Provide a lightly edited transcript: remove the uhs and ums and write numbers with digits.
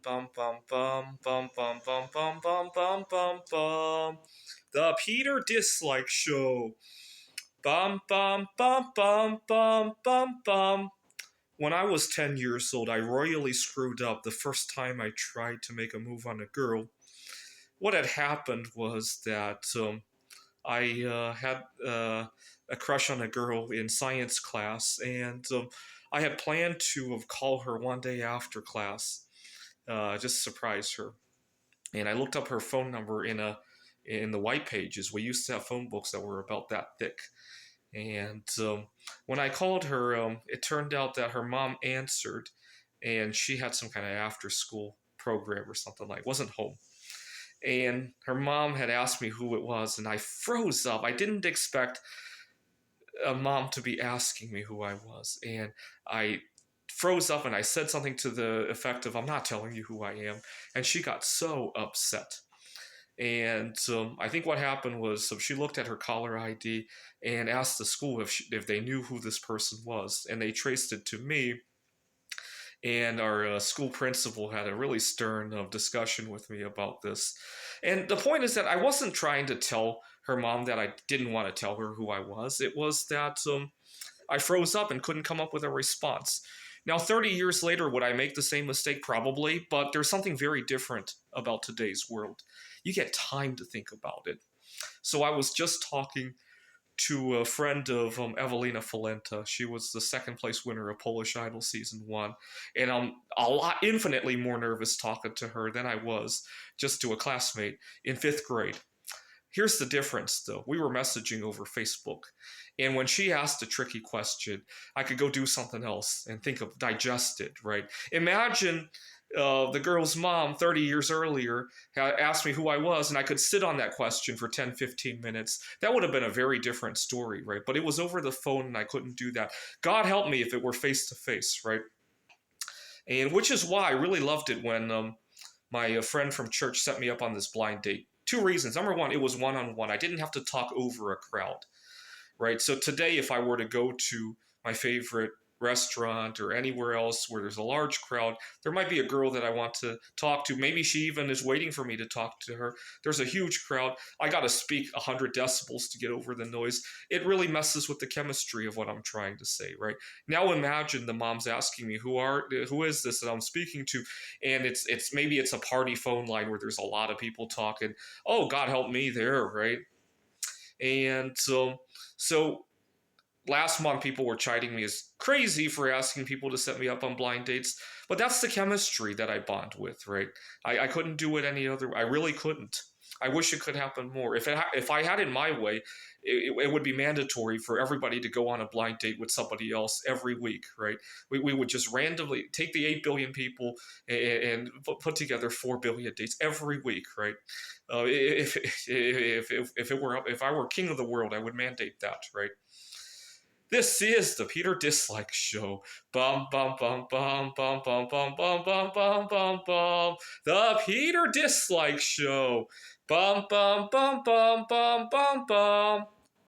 bum bum bum bum bum bum bum bum bum bum bum. The Peter Dislike Show. Bum bum bum bum bum bum bum. When I was 10 years old, I royally screwed up the first time I tried to make a move on a girl. What had happened was that I had a crush on a girl in science class, and I had planned to call her one day after class, just surprise her. And I looked up her phone number in the white pages. We used to have phone books that were about that thick. And when I called her, it turned out that her mom answered, and she had some kind of after school program or something like. Wasn't home. And her mom had asked me who it was, and I froze up. I didn't expect a mom to be asking me who I was, and I froze up and I said something to the effect of, "I'm not telling you who I am," and she got so upset. And I think what happened was, so she looked at her caller ID and asked the school if they knew who this person was, and they traced it to me. And our school principal had a really stern discussion with me about this. And the point is that I wasn't trying to tell her mom that I didn't want to tell her who I was. It was that I froze up and couldn't come up with a response. Now, 30 years later, would I make the same mistake? Probably, but there's something very different about today's world. You get time to think about it. So I was just talking to a friend of Evelina Falenta. She was the second place winner of Polish Idol season 1, and I'm infinitely more nervous talking to her than I was just to a classmate in 5th grade. Here's the difference, though. We were messaging over Facebook, and when she asked a tricky question, I could go do something else and digest it, right? Imagine the girl's mom 30 years earlier asked me who I was, and I could sit on that question for 10, 15 minutes. That would have been a very different story, right? But it was over the phone, and I couldn't do that. God help me if it were face to face, right? And which is why I really loved it when my friend from church set me up on this blind date. 2 reasons. Number one, it was one-on-one. I didn't have to talk over a crowd, right? So today, if I were to go to my favorite restaurant or anywhere else where there's a large crowd, there might be a girl that I want to talk to. Maybe she even is waiting for me to talk to her. There's a huge crowd. I got to speak 100 decibels to get over the noise. It really messes with the chemistry of what I'm trying to say, right? Now imagine the mom's asking me, who is this that I'm speaking to? And maybe it's a party phone line where there's a lot of people talking. Oh, God help me there, right? And so last month, people were chiding me as crazy for asking people to set me up on blind dates, but that's the chemistry that I bond with, right? I couldn't do it any other way. I really couldn't. I wish it could happen more. If I had it my way, it would be mandatory for everybody to go on a blind date with somebody else every week, right? We would just randomly take the 8 billion people and put together 4 billion dates every week, right? If I were king of the world, I would mandate that, right? This is the Peter Dislike Show. Bum bum bum bum bum bum bum bum bum bum bum bum. The Peter Dislike Show. Bum bum bum bum bum bum bum.